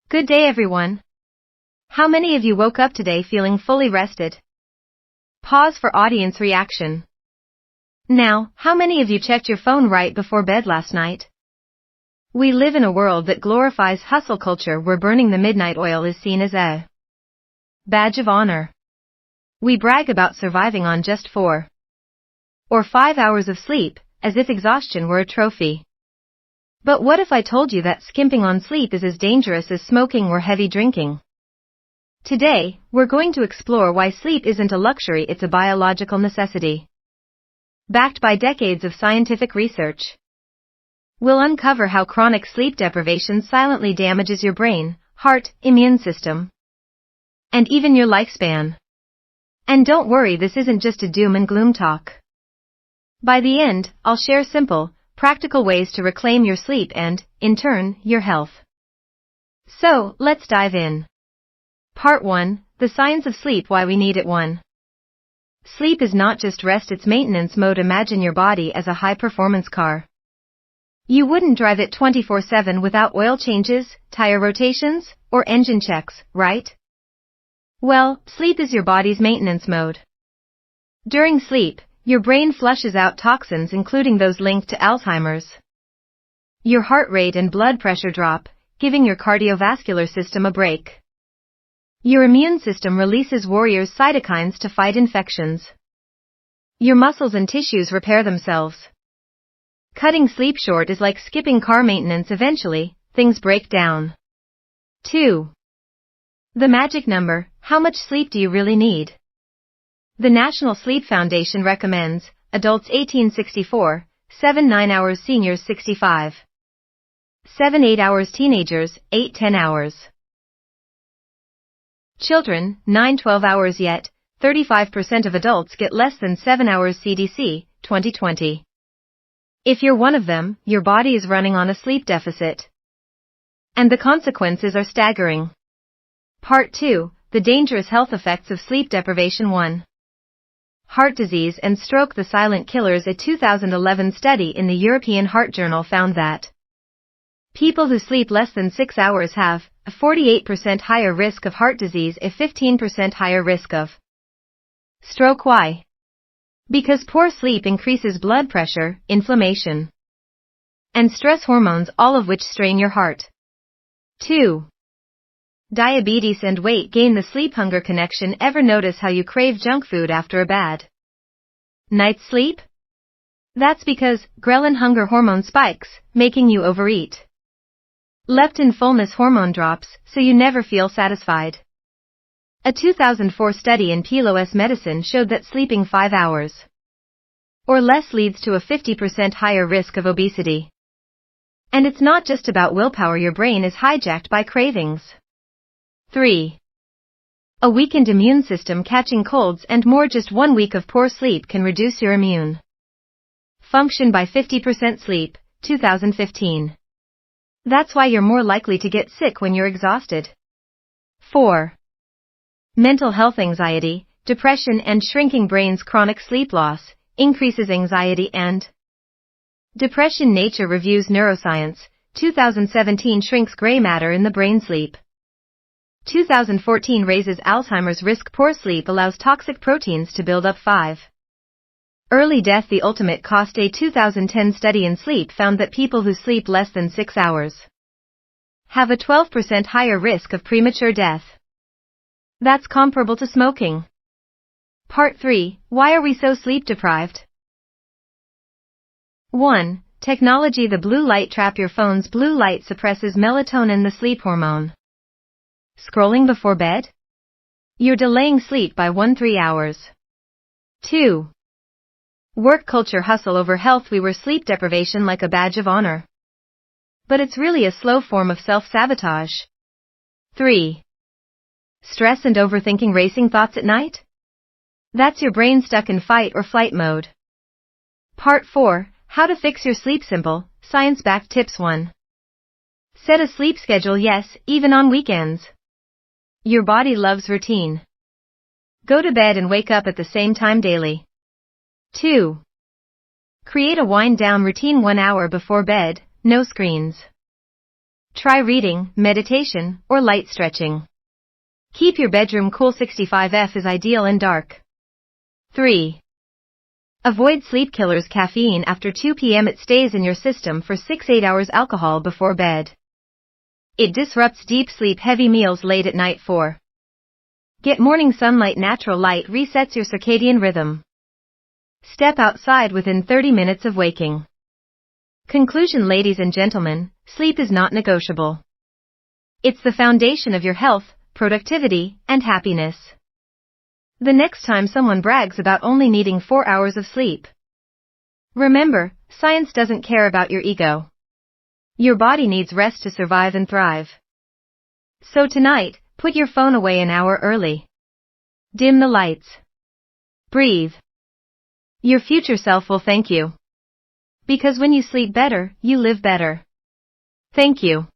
Good day everyone. How many of you woke up today feeling fully rested? Pause for audience reaction. Now, how many of you checked your phone right before bed last night? We live in a world that glorifies hustle culture where burning the midnight oil is seen as a badge of honor. We brag about surviving on just 4 or 5 hours of sleep, as if exhaustion were a trophy. But what if I told you that skimping on sleep is as dangerous as smoking or heavy drinking? Today, we're going to explore why sleep isn't a luxury, it's a biological necessity. Backed by decades of scientific research. We'll uncover how chronic sleep deprivation silently damages your brain, heart, immune system, and even your lifespan. And don't worry, this isn't just a doom and gloom talk. By the end, I'll share simple, practical ways to reclaim your sleep and, in turn, your health. So, let's dive in. Part 1, The Science of Sleep, Why We Need It. 1. Sleep is not just rest, it's maintenance mode. Imagine your body as a high-performance car. You wouldn't drive it 24/7 without oil changes, tire rotations, or engine checks, right? Well, sleep is your body's maintenance mode. During sleep, your brain flushes out toxins including those linked to Alzheimer's. Your heart rate and blood pressure drop, giving your cardiovascular system a break. Your immune system releases warrior cytokines to fight infections. Your muscles and tissues repair themselves. Cutting sleep short is like skipping car maintenance. Eventually, things break down. 2. The magic number, how much sleep do you really need? The National Sleep Foundation recommends, adults 18-64, 7-9 hours, seniors 65. 7-8 hours, teenagers 8-10 hours. Children 9-12 hours, yet 35% of adults get less than 7 hours. CDC, 2020. If you're one of them, your body is running on a sleep deficit. And the consequences are staggering. Part 2, The Dangerous Health Effects of Sleep Deprivation. 1. Heart disease and stroke, the silent killers. A 2011 study in the European Heart Journal found that people who sleep less than 6 hours have a 48% higher risk of heart disease, a 15% higher risk of stroke. Why? Because poor sleep increases blood pressure, inflammation, and stress hormones, all of which strain your heart. 2. Diabetes and weight gain, the sleep-hunger connection. Ever notice how you crave junk food after a bad night's sleep? That's because ghrelin hunger hormone spikes, making you overeat. Leptin fullness hormone drops, so you never feel satisfied. A 2004 study in PLOS Medicine showed that sleeping 5 hours or less leads to a 50% higher risk of obesity. And it's not just about willpower, your brain is hijacked by cravings. 3. A weakened immune system, catching colds and more. Just 1 week of poor sleep can reduce your immune function by 50%. Sleep, 2015. That's why you're more likely to get sick when you're exhausted. 4. Mental health, anxiety, depression and shrinking brains. Chronic sleep loss increases anxiety and depression. Nature Reviews Neuroscience, 2017 shrinks gray matter in the brain. Sleep, 2014 raises Alzheimer's risk. Poor sleep allows toxic proteins to build up. 5. Early death, the ultimate cost. A 2010 study in sleep found that people who sleep less than 6 hours have a 12% higher risk of premature death. That's comparable to smoking. Part 3, Why are we so sleep deprived? 1. Technology. The blue light trap. Your phone's blue light suppresses melatonin, the sleep hormone. Scrolling before bed? You're delaying sleep by 1-3 hours. 2. Work culture. Hustle over health. We wear sleep deprivation like a badge of honor. But it's really a slow form of self-sabotage. 3. Stress and overthinking. Racing thoughts at night? That's your brain stuck in fight or flight mode. Part 4, How to Fix Your Sleep. Simple, science-backed tips. 1. Set a sleep schedule. Yes, even on weekends. Your body loves routine. Go to bed and wake up at the same time daily. 2. Create a wind-down routine. 1 hour before bed, no screens. Try reading, meditation, or light stretching. Keep your bedroom cool. 65F is ideal in dark. 3. Avoid sleep killers. Caffeine after 2 p.m. It stays in your system for 6-8 hours. Alcohol before bed. It disrupts deep sleep. Heavy meals late at night. 4. Get morning sunlight. Natural light resets your circadian rhythm. Step outside within 30 minutes of waking. Conclusion. Ladies and gentlemen, sleep is not negotiable. It's the foundation of your health, productivity, and happiness. The next time someone brags about only needing 4 hours of sleep, remember, science doesn't care about your ego. Your body needs rest to survive and thrive. So tonight, put your phone away an hour early. Dim the lights. Breathe. Your future self will thank you. Because when you sleep better, you live better. Thank you.